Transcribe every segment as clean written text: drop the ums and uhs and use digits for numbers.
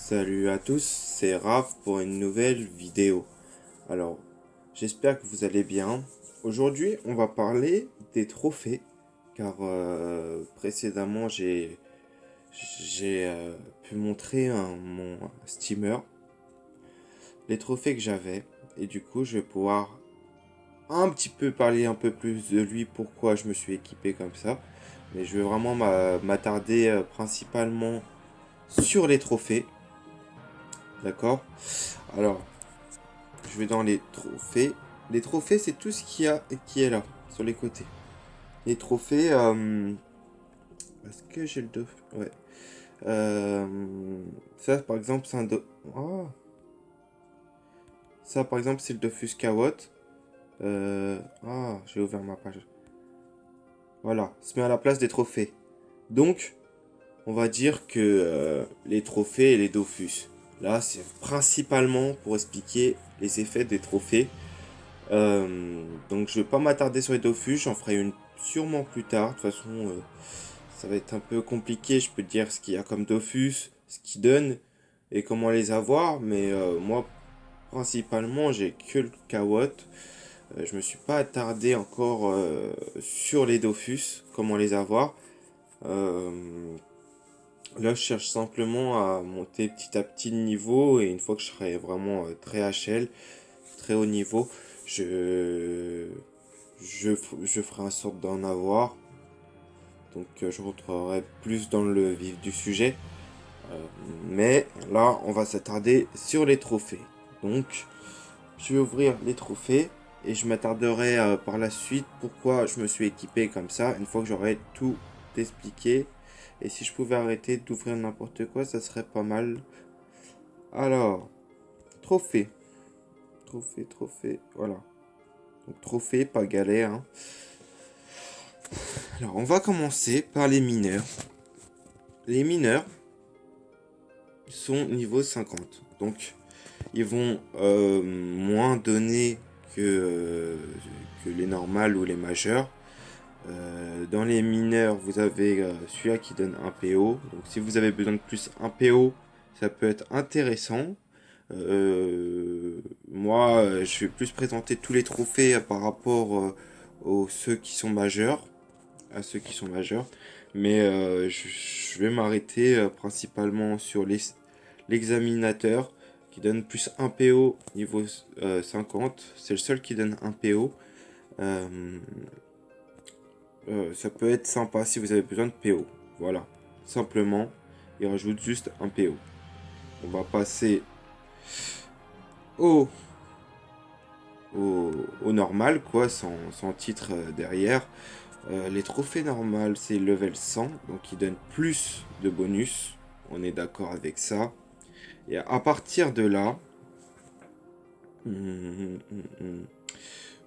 Salut à tous, c'est Raph pour une nouvelle vidéo. Alors, j'espère que vous allez bien. Aujourd'hui, on va parler des trophées, car précédemment, j'ai pu montrer mon steamer, les trophées que j'avais, et du coup, je vais pouvoir un petit peu parler un peu plus de lui, pourquoi je me suis équipé comme ça. Mais je vais vraiment m'attarder principalement sur les trophées, d'accord? Alors, je vais dans les trophées. Les trophées, c'est tout ce qui est là, sur les côtés. Les trophées, est-ce que j'ai le Dofus? Ouais. Ça, par exemple, c'est un Oh. Ça, par exemple, c'est le Dofus Kawot. J'ai ouvert ma page. Voilà, se met à la place des trophées. Donc, on va dire que les trophées et les Dofus. Là, c'est principalement pour expliquer les effets des trophées. Donc je vais pas m'attarder sur les Dofus, j'en ferai une sûrement plus tard. De toute façon, ça va être un peu compliqué. Je peux te dire ce qu'il y a comme Dofus, ce qu'ils donnent et comment les avoir. Mais moi, principalement, j'ai que le Kawot. Je me suis pas attardé encore sur les Dofus, comment les avoir. Euh, Là, je cherche simplement à monter petit à petit de niveau. Et une fois que je serai vraiment très HL, très haut niveau, je, je ferai en sorte d'en avoir. Donc je rentrerai plus dans le vif du sujet. Euh, mais là, on va s'attarder sur les trophées. Donc, je vais ouvrir les trophées et je m'attarderai par la suite pourquoi je me suis équipé comme ça, une fois que j'aurai tout expliqué. Et si je pouvais arrêter d'ouvrir n'importe quoi, ça serait pas mal. Alors, trophée. Trophée, voilà. Donc trophée, pas galère, hein. Alors, on va commencer par les mineurs. Les mineurs sont niveau 50. Donc, ils vont moins donner que les normales ou les majeurs. Dans les mineurs, vous avez celui-là qui donne un PO. Donc, si vous avez besoin de plus un PO, ça peut être intéressant. Moi, je vais plus présenter tous les trophées par rapport aux ceux qui sont majeurs. À ceux qui sont majeurs. Mais je vais m'arrêter principalement sur l'examinateur qui donne plus un PO niveau 50. C'est le seul qui donne un PO. Euh, Ça peut être sympa si vous avez besoin de PO. Voilà. Simplement, il rajoute juste un PO. On va passer au, au normal, quoi, sans titre derrière. Les trophées normales, c'est level 100, donc ils donnent plus de bonus. On est d'accord avec ça. Et à partir de là,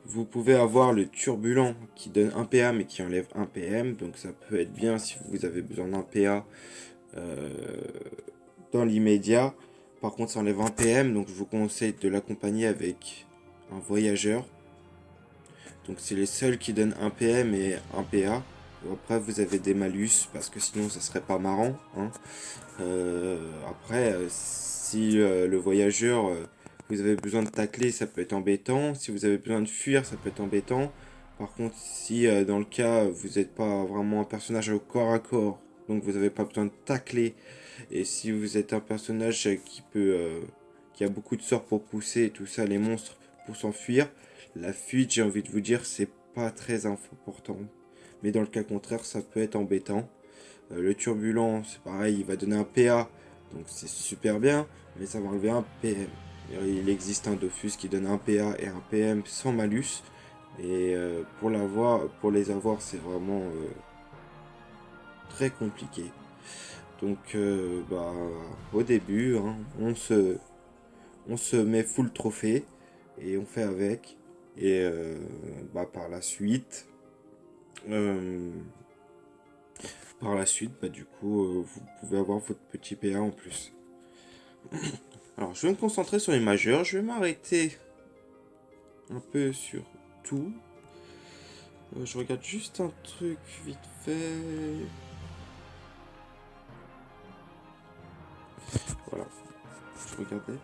vous pouvez avoir le turbulent qui donne 1 PA mais qui enlève 1 PM. Donc ça peut être bien si vous avez besoin d'un PA dans l'immédiat. Par contre, ça enlève 1 PM, donc je vous conseille de l'accompagner avec un voyageur. Donc c'est les seuls qui donnent 1 PM et 1 PA. Après, vous avez des malus parce que sinon ça serait pas marrant, hein. Après, si le voyageur, vous avez besoin de tacler, ça peut être embêtant. Si vous avez besoin de fuir, ça peut être embêtant. Par contre, si dans le cas vous n'êtes pas vraiment un personnage au corps à corps, donc vous n'avez pas besoin de tacler, et si vous êtes un personnage qui a beaucoup de sorts pour pousser et tout ça, les monstres pour s'enfuir, la fuite, j'ai envie de vous dire, c'est pas très important. Mais dans le cas contraire, ça peut être embêtant. Le turbulent, c'est pareil, il va donner un PA, donc c'est super bien, mais ça va enlever un PM. Il existe un Dofus qui donne un PA et un PM sans malus, et pour les avoir, c'est vraiment très compliqué. Donc, au début, hein, on se met full trophée et on fait avec. Et par la suite, euh, du coup, vous pouvez avoir votre petit PA en plus. Alors, je vais me concentrer sur les majeurs. Je vais m'arrêter un peu sur tout. Je regarde juste un truc vite fait. Voilà. je regardais.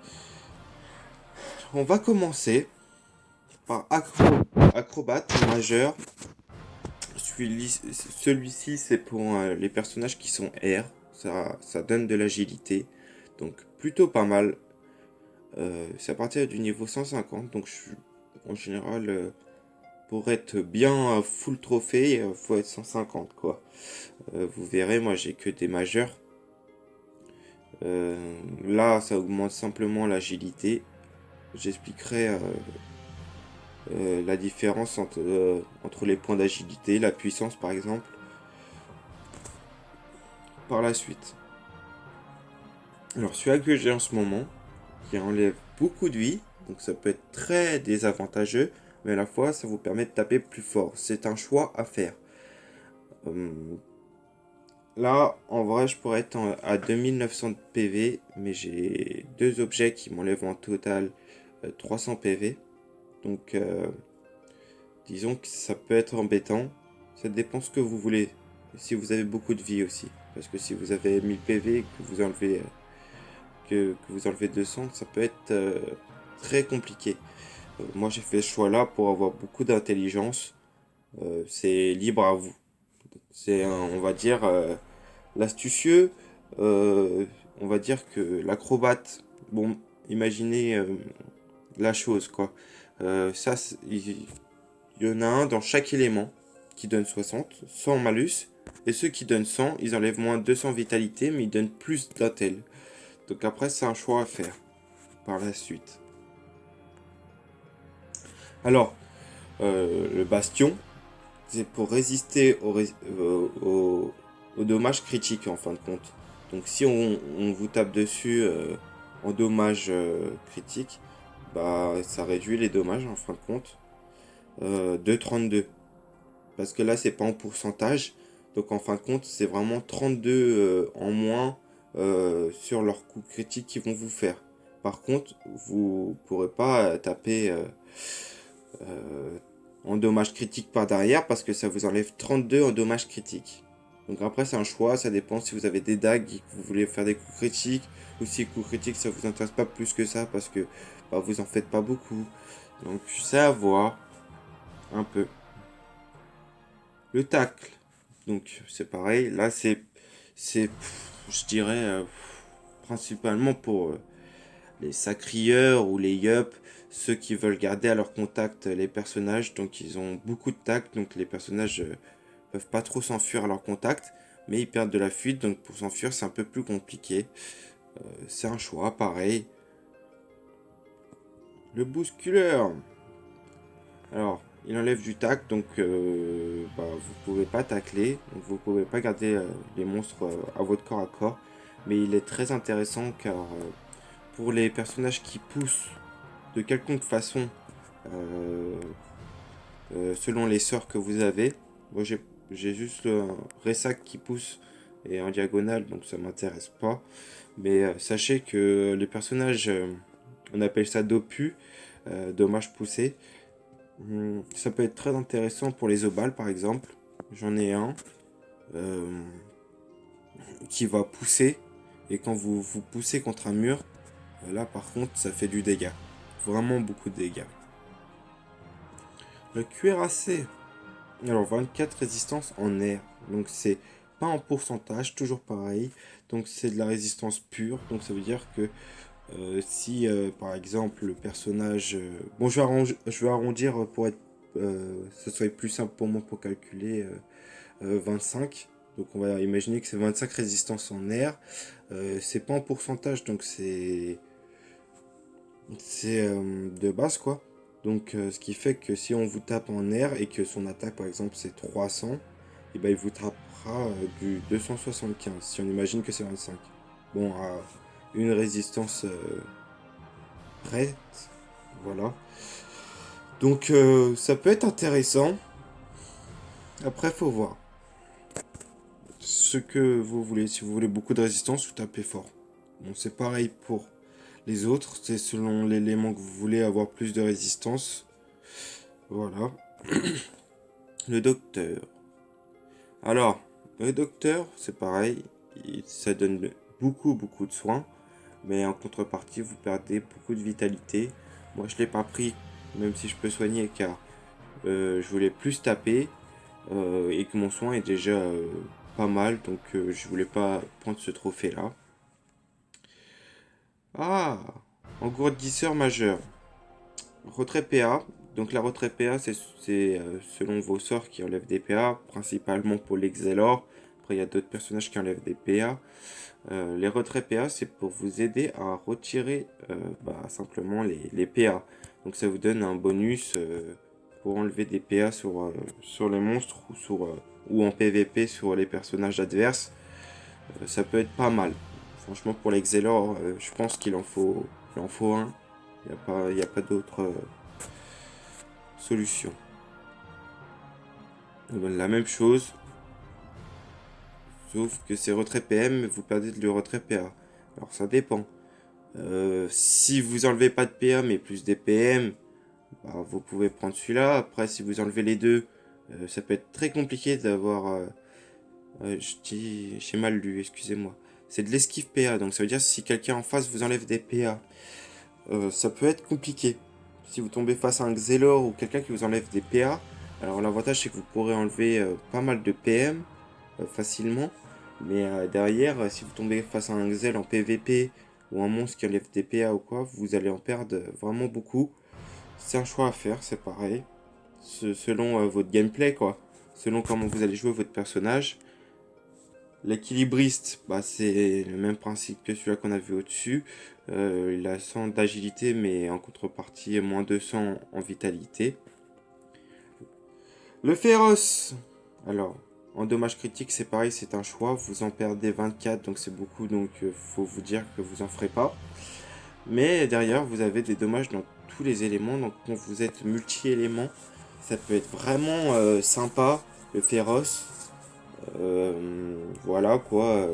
On va commencer par Acrobat majeur. Celui-ci, c'est pour les personnages qui sont R. Ça donne de l'agilité. Donc, plutôt pas mal. C'est à partir du niveau 150. Donc, en général, pour être bien full trophée, faut être 150, quoi. Vous verrez, moi, j'ai que des majeurs. Là, ça augmente simplement l'agilité. J'expliquerai la différence entre les points d'agilité, la puissance par exemple, par la suite. Alors celui-là que j'ai en ce moment, qui enlève beaucoup de vie, donc ça peut être très désavantageux, mais à la fois ça vous permet de taper plus fort. C'est un choix à faire. Là, en vrai, je pourrais être à 2900 PV, mais j'ai deux objets qui m'enlèvent en total 300 PV. Donc, disons que ça peut être embêtant. Ça dépend ce que vous voulez. Si vous avez beaucoup de vie aussi. Parce que si vous avez 1000 PV et que vous enlevez 200, ça peut être très compliqué. Moi, j'ai fait ce choix-là pour avoir beaucoup d'intelligence. C'est libre à vous. On va dire, l'astucieux. On va dire que l'acrobate. Bon, imaginez la chose, quoi. Il y en a un dans chaque élément qui donne 60, 100 malus. Et ceux qui donnent 100, ils enlèvent moins 200 vitalité, mais ils donnent plus d'intel. Donc après, c'est un choix à faire par la suite. Alors, le bastion, c'est pour résister aux dommages critiques en fin de compte. Donc si on vous tape dessus en dommages critiques, bah ça réduit les dommages en fin de compte de 32. Parce que là, c'est pas en pourcentage. Donc en fin de compte, c'est vraiment 32 en moins sur leurs coups critiques qu'ils vont vous faire. Par contre, vous pourrez pas taper en dommages critiques par derrière parce que ça vous enlève 32 en dommages critiques. Donc après, c'est un choix, ça dépend si vous avez des dagues et que vous voulez faire des coups critiques ou si les coups critiques ça vous intéresse pas plus que ça parce que bah, vous en faites pas beaucoup. Donc c'est à voir un peu. Le tacle. Donc c'est pareil, là je dirais, principalement pour les sacrieurs ou les yup, ceux qui veulent garder à leur contact les personnages, donc ils ont beaucoup de tact, donc les personnages peuvent pas trop s'enfuir à leur contact, mais ils perdent de la fuite, donc pour s'enfuir c'est un peu plus compliqué. C'est un choix, pareil. Le bousculeur. Alors, il enlève du tact, donc bah, vous pouvez pas tacler, donc vous pouvez pas garder les monstres à votre corps à corps. Mais il est très intéressant car pour les personnages qui poussent de quelconque façon euh, selon les sorts que vous avez, moi j'ai juste le Ressac qui pousse et en diagonale, donc ça m'intéresse pas. Mais sachez que les personnages, on appelle ça dopu, dommage poussé. Ça peut être très intéressant pour les obals par exemple. J'en ai un euh, qui va pousser. Et quand vous poussez contre un mur, là par contre ça fait du dégât. Vraiment beaucoup de dégâts. Le cuirassé. Alors 24 résistance en air. Donc c'est pas en pourcentage, toujours pareil. Donc c'est de la résistance pure. Donc ça veut dire que si par exemple le personnage... bon je vais arrondir pour être... ce soit plus simple pour moi pour calculer 25. Donc on va imaginer que c'est 25 résistance en air. C'est pas en pourcentage, donc c'est de base quoi. Donc ce qui fait que si on vous tape en air et que son attaque par exemple c'est 300, et ben il vous tapera du 275 si on imagine que c'est 25. Bon, à une résistance prête, voilà. Donc ça peut être intéressant. Après faut voir ce que vous voulez. Si vous voulez beaucoup de résistance, vous tapez fort. Bon, c'est pareil pour les autres, c'est selon l'élément que vous voulez avoir plus de résistance. Voilà. Le docteur. Alors, le docteur, c'est pareil, ça donne beaucoup de soins. mais en contrepartie, vous perdez beaucoup de vitalité. Moi, je l'ai pas pris, même si je peux soigner, car je voulais plus taper et que mon soin est déjà pas mal, donc je voulais pas prendre ce trophée-là. Ah, engourdisseur majeur. Retrait PA. Donc la retrait PA, c'est selon vos sorts qui enlèvent des PA, principalement pour l'Excelor. Après, il y a d'autres personnages qui enlèvent des PA. Les retraits PA, c'est pour vous aider à retirer simplement les PA. Donc ça vous donne un bonus pour enlever des PA sur les monstres ou en PVP sur les personnages adverses. Ça peut être pas mal. Franchement, pour l'Excelor, je pense il en faut un. Il n'y a pas d'autre solution. La même chose, sauf que c'est retrait PM, vous perdez le retrait PA. Alors ça dépend. Si vous enlevez pas de PA mais plus des PM, vous pouvez prendre celui-là. Après, si vous enlevez les deux, ça peut être très compliqué d'avoir. J'ai mal lu, excusez-moi. C'est de l'esquive PA, donc ça veut dire si quelqu'un en face vous enlève des PA, ça peut être compliqué. Si vous tombez face à un Xelor ou quelqu'un qui vous enlève des PA, alors l'avantage c'est que vous pourrez enlever pas mal de PM facilement. Mais derrière, si vous tombez face à un Xel en PVP ou un monstre qui enlève des PA ou quoi, vous allez en perdre vraiment beaucoup. C'est un choix à faire, c'est pareil. Selon votre gameplay, quoi. Selon comment vous allez jouer votre personnage. L'équilibriste, c'est le même principe que celui-là qu'on a vu au-dessus. Il a 100 d'agilité, mais en contrepartie, moins 200 en vitalité. Le féroce. Alors, en dommage critique, c'est pareil, c'est un choix. Vous en perdez 24, donc c'est beaucoup, donc faut vous dire que vous en ferez pas. Mais derrière, vous avez des dommages dans tous les éléments. Donc quand vous êtes multi-éléments, ça peut être vraiment sympa, le féroce. Voilà quoi.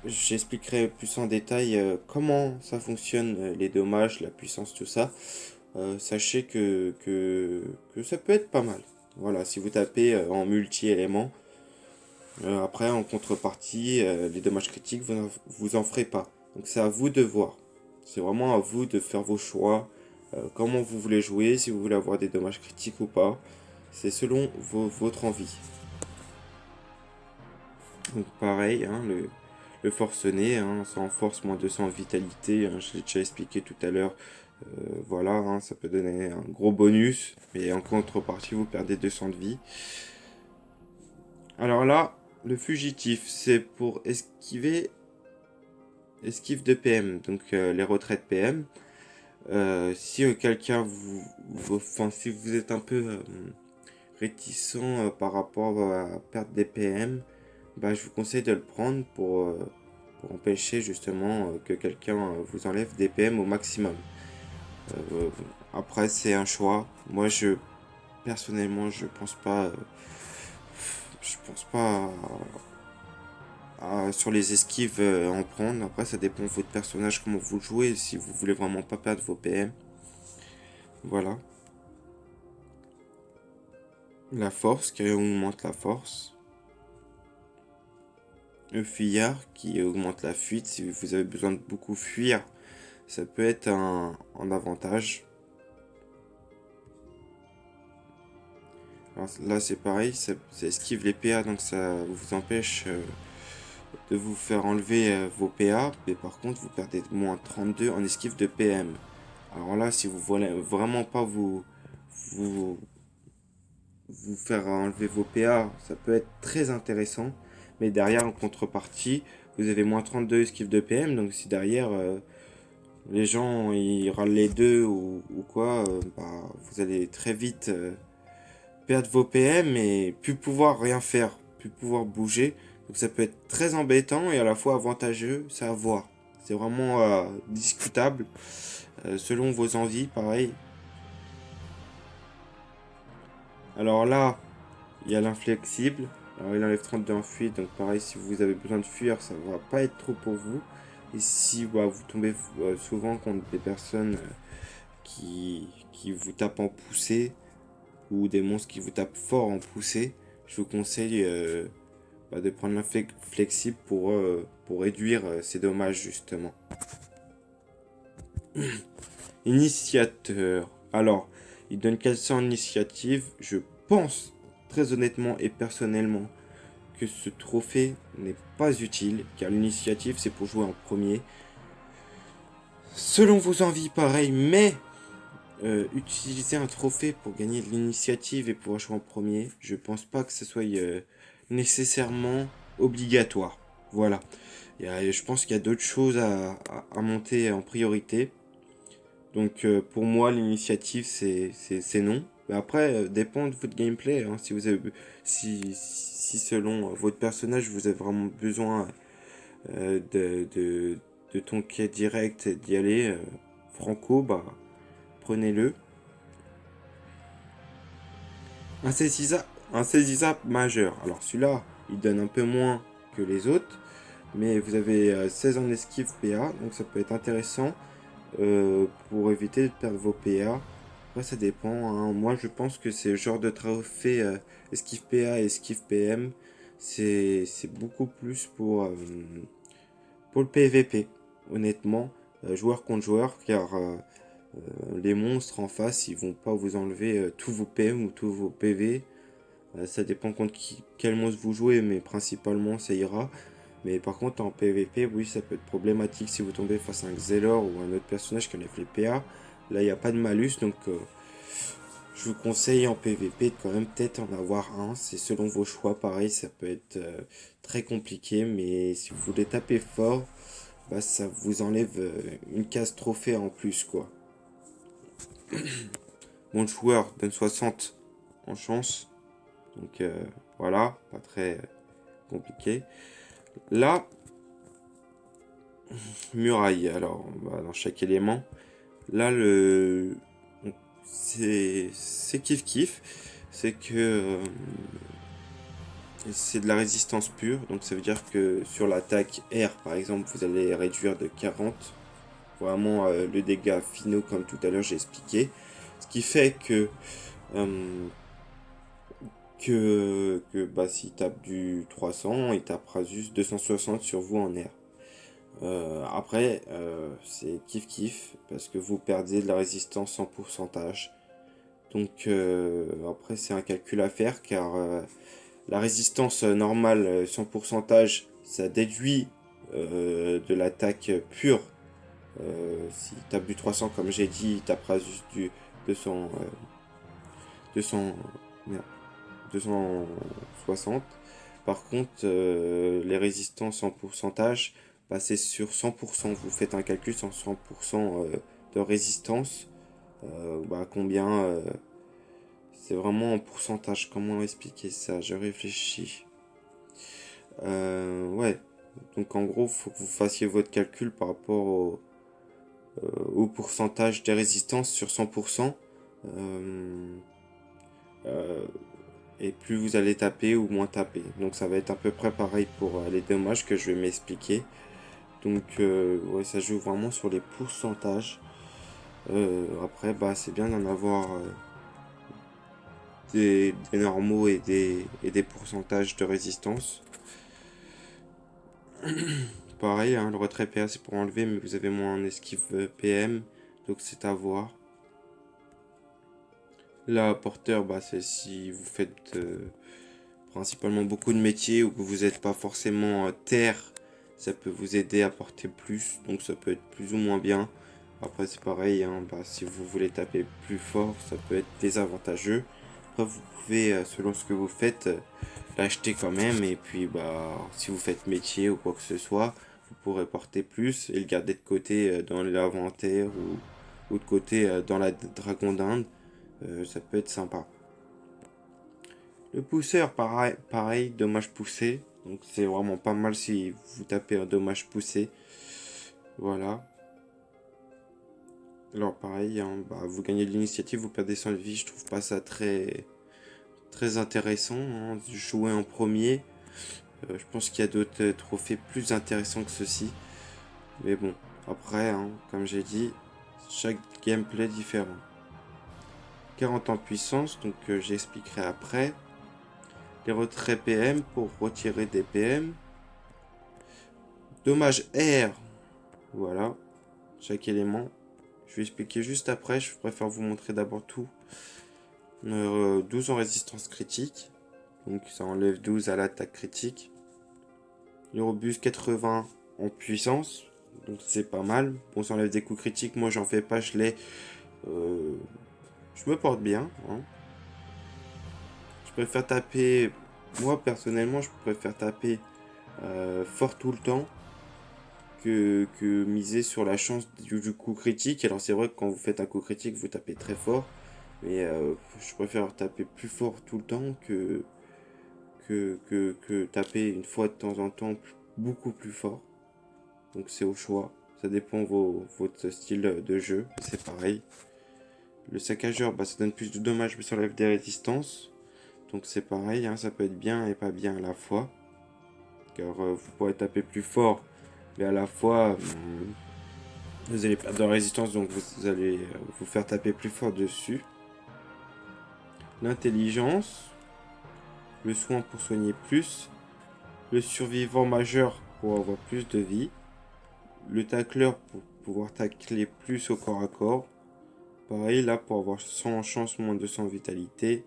J'expliquerai plus en détail comment ça fonctionne, les dommages, la puissance, tout ça. Sachez que ça peut être pas mal. Voilà, si vous tapez en multi-éléments. Après, en contrepartie, les dommages critiques, vous en ferez pas. Donc c'est à vous de voir. C'est vraiment à vous de faire vos choix. Comment vous voulez jouer, si vous voulez avoir des dommages critiques ou pas. C'est selon votre envie. Donc pareil, hein, le forcené, hein, ça renforce moins 200 vitalité, hein, je l'ai déjà expliqué tout à l'heure. Voilà, hein, ça peut donner un gros bonus, mais en contrepartie, vous perdez 200 de vie. Alors là, le fugitif, c'est pour esquive de PM, donc les retraites PM. Si quelqu'un si vous êtes un peu réticent par rapport à perdre des PM, je vous conseille de le prendre pour empêcher justement que quelqu'un vous enlève des PM au maximum. Euh, Après, c'est un choix. Moi, personnellement, je pense pas sur les esquives en prendre. Après, ça dépend de votre personnage, comment vous le jouez. Si vous voulez vraiment pas perdre vos PM, voilà. La force qui augmente la force. Le fuyard qui augmente la fuite. Si vous avez besoin de beaucoup fuir, ça peut être un avantage. Alors là, c'est pareil, ça esquive les PA, donc ça vous empêche de vous faire enlever vos PA. Mais par contre, vous perdez moins 32 en esquive de PM. Alors là, si vous voulez vraiment pas vous, vous faire enlever vos PA, ça peut être très intéressant. Mais derrière, en contrepartie, vous avez moins 32 esquive de PM. Donc si derrière, les gens ils râlent les deux ou quoi, vous allez très vite perdre vos PM et plus pouvoir rien faire, plus pouvoir bouger. Donc ça peut être très embêtant et à la fois avantageux, c'est à voir. C'est vraiment discutable selon vos envies, pareil. Alors là, il y a l'inflexible. Alors il enlève 32 en fuite, donc pareil, si vous avez besoin de fuir, ça va pas être trop pour vous. Et si vous tombez souvent contre des personnes qui vous tapent en poussée, ou des monstres qui vous tapent fort en poussée, je vous conseille de prendre l'inflexible pour réduire ces dommages justement. Initiateur. Alors, il donne 400 initiatives. Je pense, très honnêtement et personnellement, que ce trophée n'est pas utile, car l'initiative, c'est pour jouer en premier. Selon vos envies, pareil, mais utiliser un trophée pour gagner de l'initiative et pouvoir jouer en premier, je pense pas que ce soit nécessairement obligatoire. Voilà. Je pense qu'il y a d'autres choses à monter en priorité. Donc pour moi, l'initiative, c'est non. Mais après, dépend de votre gameplay. Hein. Si selon votre personnage, vous avez vraiment besoin euh, de, de, de ton quai direct et d'y aller franco, bah prenez-le. Un saisissable majeur. Alors celui-là, il donne un peu moins que les autres. Mais vous avez 16 en esquive PA, donc ça peut être intéressant pour éviter de perdre vos PA. Après, ça dépend. Hein. Moi, je pense que c'est le genre de trophée esquive PA et esquive PM. C'est beaucoup plus pour le PVP, honnêtement, joueur contre joueur, car les monstres en face, ils vont pas vous enlever tous vos PM ou tous vos PV. Ça dépend contre quel monstre vous jouez, mais principalement ça ira. Mais par contre, en PvP, oui, ça peut être problématique si vous tombez face à un Xelor ou un autre personnage qui enlève les PA. Là, il n'y a pas de malus, donc je vous conseille en PvP de quand même peut-être en avoir un. C'est selon vos choix, pareil, ça peut être très compliqué, mais si vous voulez taper fort, bah, ça vous enlève une case trophée en plus, quoi. Mon joueur donne 60 en chance, donc voilà, pas très compliqué. Là, muraille. Alors, bah, dans chaque élément, là, c'est kiff kiff. C'est que c'est de la résistance pure. Donc, ça veut dire que sur l'attaque R, par exemple, vous allez réduire de 40. Vraiment le dégât finaux, comme tout à l'heure, j'ai expliqué. Ce qui fait euh, que bah, s'il tape du 300, il tapera juste 260 sur vous en R. Après, c'est kiff kiff parce que vous perdez de la résistance en pourcentage. Donc après, c'est un calcul à faire car la résistance normale sans pourcentage, ça déduit de l'attaque pure. S'il tape du 300, comme j'ai dit, il tapera juste du 200, 200, merde, 260. Par contre, les résistances en pourcentage, bah, c'est sur 100%. Vous faites un calcul sur 100% de résistance. Bah, combien c'est vraiment en pourcentage. Comment expliquer ça? Je réfléchis. Ouais. Donc en gros, il faut que vous fassiez votre calcul par rapport au pourcentage des résistances sur 100%. Euh, euh, et plus vous allez taper ou moins taper. Donc ça va être à peu près pareil pour les dommages que je vais m'expliquer. Donc ouais, ça joue vraiment sur les pourcentages. Après, bah, c'est bien d'en avoir des normaux et des pourcentages de résistance. Pareil, hein, le retrait PA c'est pour enlever, mais vous avez moins en esquive PM, donc c'est à voir. Là, porteur, bah, c'est si vous faites principalement beaucoup de métiers ou que vous n'êtes pas forcément terre, ça peut vous aider à porter plus, donc ça peut être plus ou moins bien. Après c'est pareil, hein, bah, si vous voulez taper plus fort, ça peut être désavantageux. Après vous pouvez, selon ce que vous faites, l'acheter quand même, et puis bah si vous faites métier ou quoi que ce soit, vous pourrez porter plus et le garder de côté dans l'inventaire ou de côté dans la dragon d'Inde. Ça peut être sympa. Le pousseur, pareil, dommage poussé. Donc c'est vraiment pas mal si vous tapez un dommage poussé. Voilà. Alors pareil, hein, bah, vous gagnez de l'initiative, vous perdez 100 de vie. Je trouve pas ça très intéressant. Hein, jouer en premier. Je pense qu'il y a d'autres trophées plus intéressants que ceci. Mais bon, après, hein, comme j'ai dit, chaque gameplay est différent. 40 en puissance, donc j'expliquerai après. Les retraits PM pour retirer des PM. Dommage R, voilà, chaque élément. Je vais expliquer juste après. Je préfère vous montrer d'abord tout. 12 en résistance critique. Donc ça enlève 12 à l'attaque critique. Le robuste 80 en puissance. Donc c'est pas mal. Bon, ça enlève des coups critiques. Moi j'en fais pas, je l'ai. Je me porte bien. Hein. Je préfère taper. Moi personnellement, je préfère taper fort tout le temps que miser sur la chance du coup critique. Alors c'est vrai que quand vous faites un coup critique, vous tapez très fort. Mais je préfère taper plus fort tout le temps que taper une fois de temps en temps beaucoup plus fort. Donc c'est au choix. Ça dépend votre style de jeu. C'est pareil. Le saccageur, bah, ça donne plus de dommages mais ça enlève des résistances. Donc c'est pareil, hein, ça peut être bien et pas bien à la fois. Car vous pourrez taper plus fort, mais à la fois vous allez perdre de résistance, donc vous allez vous faire taper plus fort dessus. L'intelligence, le soin pour soigner plus, le survivant majeur pour avoir plus de vie, le tacleur pour pouvoir tacler plus au corps à corps. Pareil, là pour avoir 100 en chance, moins de 200 en vitalité.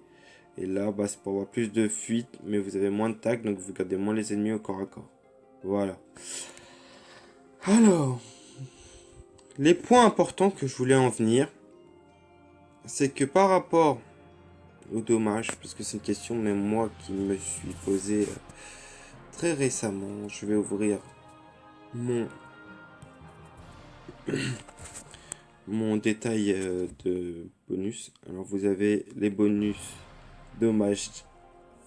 Et là, bah, c'est pour avoir plus de fuite, mais vous avez moins de tac, donc vous gardez moins les ennemis au corps à corps. Voilà. Alors, les points importants que je voulais en venir, c'est que par rapport aux dommages, parce que c'est une question même moi qui me suis posée très récemment, je vais ouvrir mon, mon détail de bonus. Alors vous avez les bonus dommages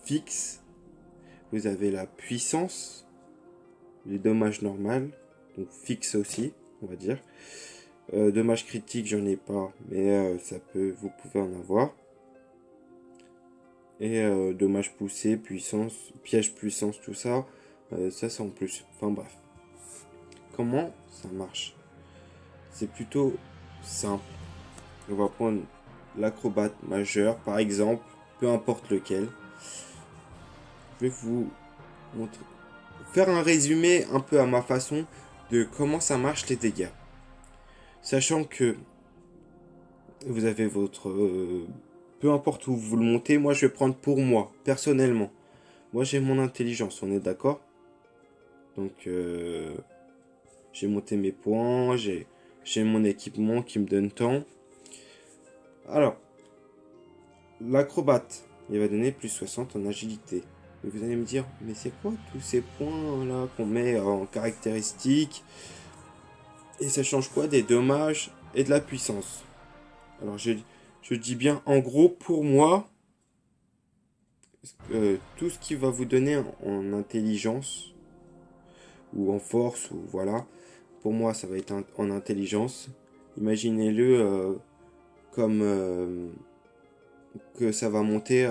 fixes, vous avez la puissance, les dommages normaux, donc fixes aussi, on va dire. Dommages critiques, j'en ai pas, mais vous pouvez en avoir. Et dommages poussés, puissance, piège puissance, tout ça, ça c'est en plus. Enfin bref. Comment ça marche? C'est plutôt simple. On va prendre l'acrobate majeur, par exemple, peu importe lequel. Je vais vous montrer, faire un résumé un peu à ma façon de comment ça marche les dégâts. Sachant que vous avez votre... peu importe où vous le montez, moi je vais prendre pour moi, personnellement. Moi j'ai mon intelligence, on est d'accord? Donc j'ai monté mes points, j'ai mon équipement qui me donne temps. Alors, l'acrobate, il va donner plus 60 en agilité. Et vous allez me dire, mais c'est quoi tous ces points là qu'on met en caractéristiques? Et ça change quoi des dommages et de la puissance? Alors je dis bien en gros pour moi, tout ce qui va vous donner en intelligence ou en force ou voilà, pour moi ça va être en intelligence. Imaginez-le comme que ça va monter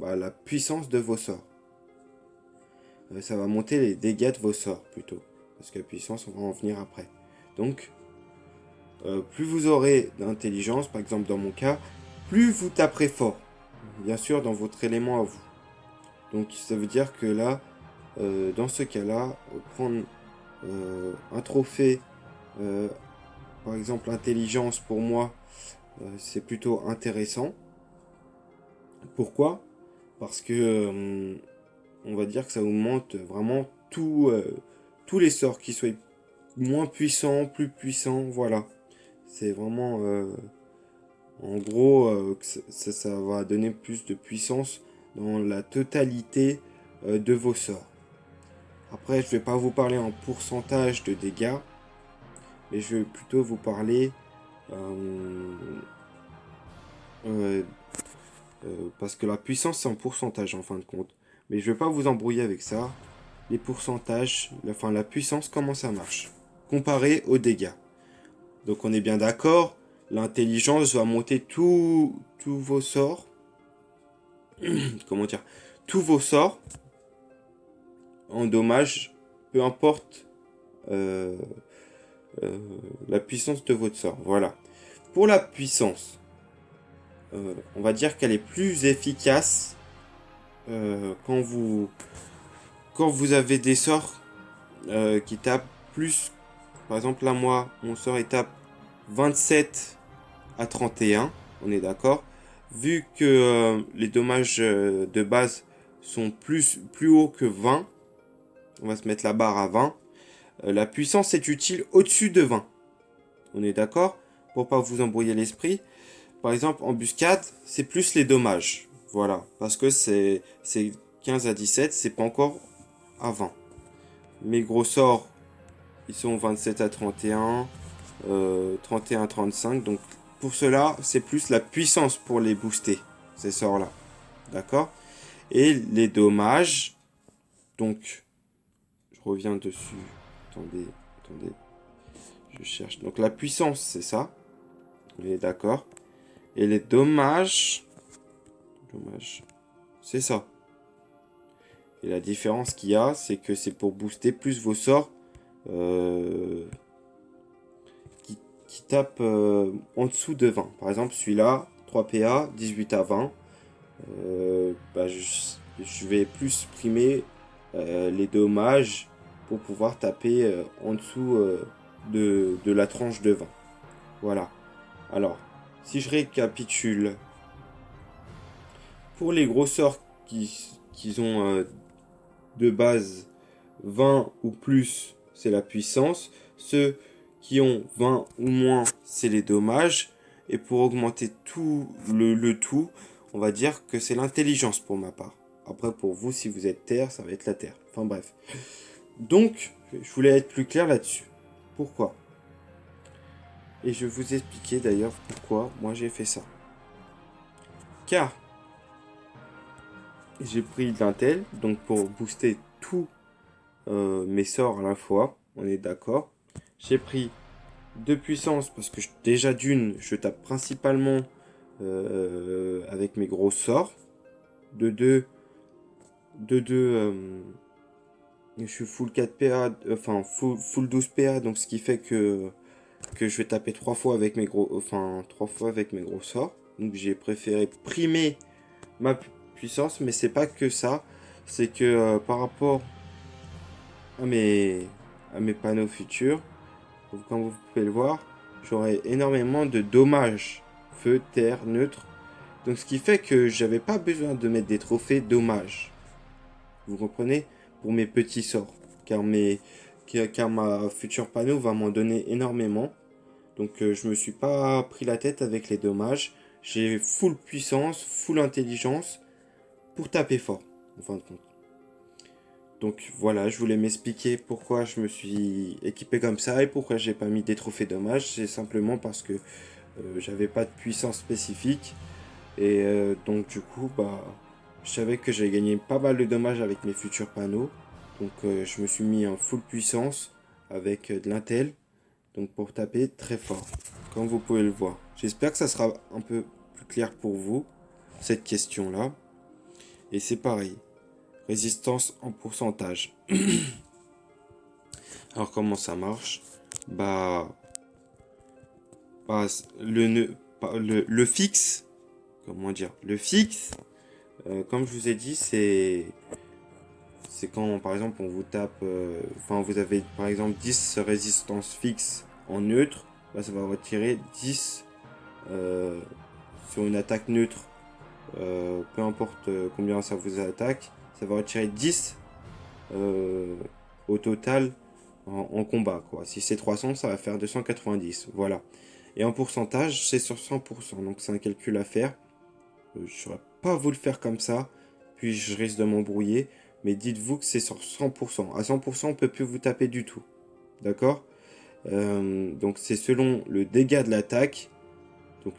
la puissance de vos sorts. Ça va monter les dégâts de vos sorts plutôt. Parce que la puissance, on va en venir après. Donc, plus vous aurez d'intelligence, par exemple dans mon cas, plus vous taperez fort. Bien sûr, dans votre élément à vous. Donc, ça veut dire que là, dans ce cas-là, prendre un trophée, par exemple intelligence pour moi, c'est plutôt intéressant. Pourquoi? Parce que on va dire que ça augmente vraiment tous les sorts qui soient moins puissants, plus puissants, voilà. C'est vraiment en gros que ça va donner plus de puissance dans la totalité de vos sorts. Après, je vais pas vous parler en pourcentage de dégâts, mais je vais plutôt vous parler parce que la puissance c'est en pourcentage en fin de compte. Mais je vais pas vous embrouiller avec ça. Les pourcentages, la puissance, comment ça marche comparé aux dégâts. Donc on est bien d'accord, l'intelligence va monter tous vos sorts. Comment dire? Tous vos sorts en dommages, peu importe euh, la puissance de votre sort. Voilà. Pour la puissance, on va dire qu'elle est plus efficace quand vous avez des sorts qui tapent plus. Par exemple, là, moi, mon sort, il tape 27 à 31, on est d'accord. Vu que les dommages de base sont plus hauts que 20, on va se mettre la barre à 20. La puissance est utile au-dessus de 20. On est d'accord? Pour pas vous embrouiller l'esprit. Par exemple, embuscade, c'est plus les dommages. Voilà. Parce que c'est 15 à 17, c'est pas encore à 20. Mes gros sorts, ils sont 27 à 31, 31 à 35. Donc pour cela, c'est plus la puissance pour les booster, ces sorts-là. D'accord? Et les dommages, donc, je reviens dessus. Attendez, attendez. Je cherche. Donc la puissance, c'est ça. On est d'accord. Et les dommages, c'est ça. Et la différence qu'il y a, c'est que c'est pour booster plus vos sorts euh, qui tapent en dessous de 20. Par exemple, celui-là, 3 PA, 18 à 20. Je vais plus primer les dommages pour pouvoir taper en dessous de la tranche de 20. Voilà. Alors, si je récapitule, pour les gros sorts qui ont de base 20 ou plus, c'est la puissance. Ceux qui ont 20 ou moins, c'est les dommages. Et pour augmenter tout le tout, on va dire que c'est l'intelligence pour ma part. Après, pour vous, si vous êtes terre, ça va être la terre. Enfin bref. Donc, je voulais être plus clair là-dessus. Pourquoi? Et je vais vous expliquer d'ailleurs pourquoi moi j'ai fait ça. Car j'ai pris de l'intel, donc pour booster tous mes sorts à la fois, on est d'accord. J'ai pris 2 puissance parce que déjà d'une, je tape principalement avec mes gros sorts. De 2, je suis full 4 PA, enfin full 12 PA, donc ce qui fait que je vais taper 3 fois avec mes gros, enfin 3 fois avec mes gros sorts. Donc j'ai préféré primer ma puissance, mais c'est pas que ça, c'est que par rapport à mes panneaux futurs, comme vous pouvez le voir, j'aurai énormément de dommages, feu, terre, neutre. Donc ce qui fait que j'avais pas besoin de mettre des trophées dommages. Vous comprenez? Pour mes petits sorts. Car ma future panneau va m'en donner énormément. Donc je me suis pas pris la tête avec les dommages. J'ai full puissance, full intelligence pour taper fort, en fin de compte. Donc voilà, je voulais m'expliquer pourquoi je me suis équipé comme ça et pourquoi j'ai pas mis des trophées dommages. C'est simplement parce que j'avais pas de puissance spécifique. Et donc du coup, je savais que j'allais gagner pas mal de dommages avec mes futurs panneaux. Donc je me suis mis en full puissance avec de l'intel. Donc pour taper très fort, comme vous pouvez le voir. J'espère que ça sera un peu plus clair pour vous, cette question-là. Et c'est pareil. Résistance en pourcentage. Alors comment ça marche? Bah, bah le fixe, comment dire? Le fixe, comme je vous ai dit, c'est quand par exemple on vous tape, enfin vous avez par exemple 10 résistances fixes en neutre, bah, ça va retirer 10 sur une attaque neutre. Peu importe combien ça vous attaque, ça va retirer 10 au total en combat, quoi. Si c'est 300, ça va faire 290. Voilà. Et en pourcentage, c'est sur 100%. Donc c'est un calcul à faire. Je ne saurais pas vous le faire comme ça. Puis je risque de m'embrouiller. Mais dites-vous que c'est sur 100%. À 100%, on ne peut plus vous taper du tout. D'accord? Donc c'est selon le dégât de l'attaque. Donc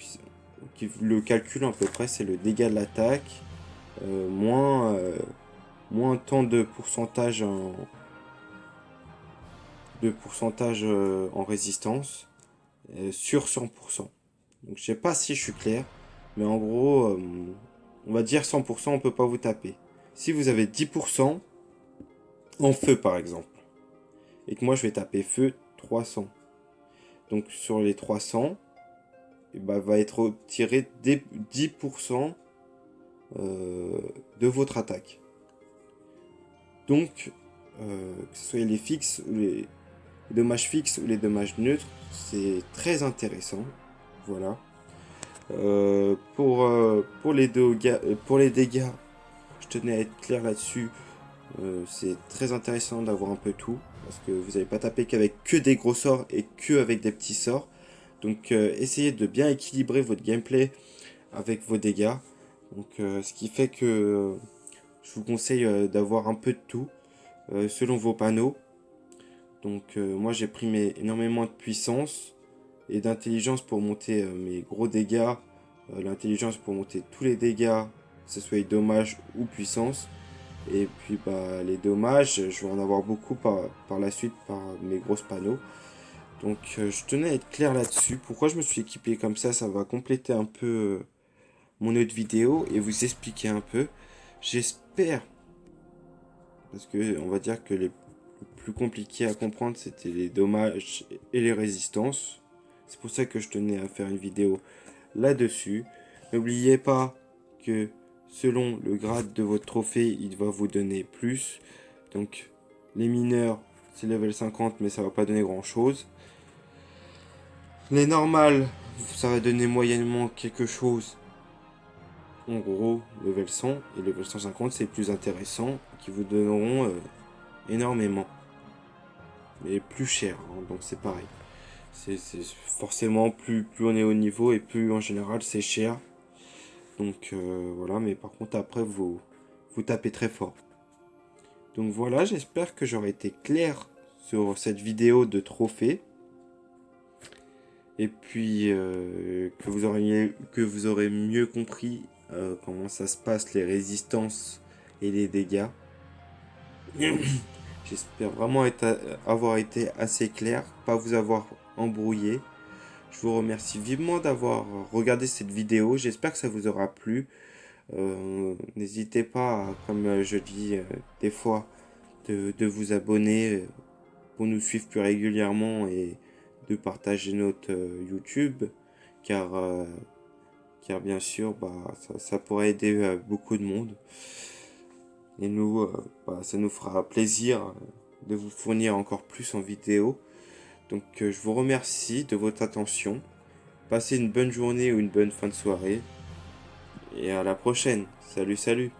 le calcul à peu près, c'est le dégât de l'attaque. Moins tant de pourcentage en résistance sur 100%. Donc je sais pas si je suis clair, mais en gros, on va dire 100%, on peut pas vous taper. Si vous avez 10% en feu par exemple, et que moi je vais taper feu 300, donc sur les 300, et bah, va être tiré 10% de votre attaque. Donc, que ce soit les fixes ou les dommages fixes ou les dommages neutres, c'est très intéressant. Voilà. Pour les dégâts, je tenais à être clair là-dessus. C'est très intéressant d'avoir un peu tout. Parce que vous n'allez pas taper qu'avec que des gros sorts et que avec des petits sorts. Donc essayez de bien équilibrer votre gameplay avec vos dégâts. Donc ce qui fait que je vous conseille d'avoir un peu de tout selon vos panneaux. Donc moi j'ai pris énormément de puissance et d'intelligence pour monter mes gros dégâts. L'intelligence pour monter tous les dégâts, que ce soit dommages ou puissance. Et puis bah, les dommages, je vais en avoir beaucoup par la suite par mes grosses panneaux. Donc je tenais à être clair là-dessus. Pourquoi je me suis équipé comme ça va compléter un peu mon autre vidéo et vous expliquer un peu. J'espère, parce que on va dire que les plus compliqués à comprendre c'était les dommages et les résistances. C'est pour ça que je tenais à faire une vidéo là-dessus. N'oubliez pas que selon le grade de votre trophée, il va vous donner plus. Donc les mineurs, c'est level 50, mais ça va pas donner grand chose. Les normales, ça va donner moyennement quelque chose. En gros, level 100 et level 150, c'est plus intéressant, qui vous donneront énormément. Mais plus cher, hein, donc c'est pareil. C'est forcément plus on est au niveau et plus en général c'est cher. Donc voilà, mais par contre après vous tapez très fort. Donc voilà, j'espère que j'aurai été clair sur cette vidéo de trophée. Et puis que vous aurez mieux compris comment ça se passe, les résistances et les dégâts. J'espère vraiment avoir été assez clair, pas vous avoir embrouillé. Je vous remercie vivement d'avoir regardé cette vidéo. J'espère que ça vous aura plu. N'hésitez pas, comme je dis des fois, de vous abonner pour nous suivre plus régulièrement et de partager notre YouTube. Car, car bien sûr, bah, ça pourrait aider beaucoup de monde. Et nous, bah, ça nous fera plaisir de vous fournir encore plus en vidéo. Donc je vous remercie de votre attention. Passez une bonne journée ou une bonne fin de soirée. Et à la prochaine. Salut, salut.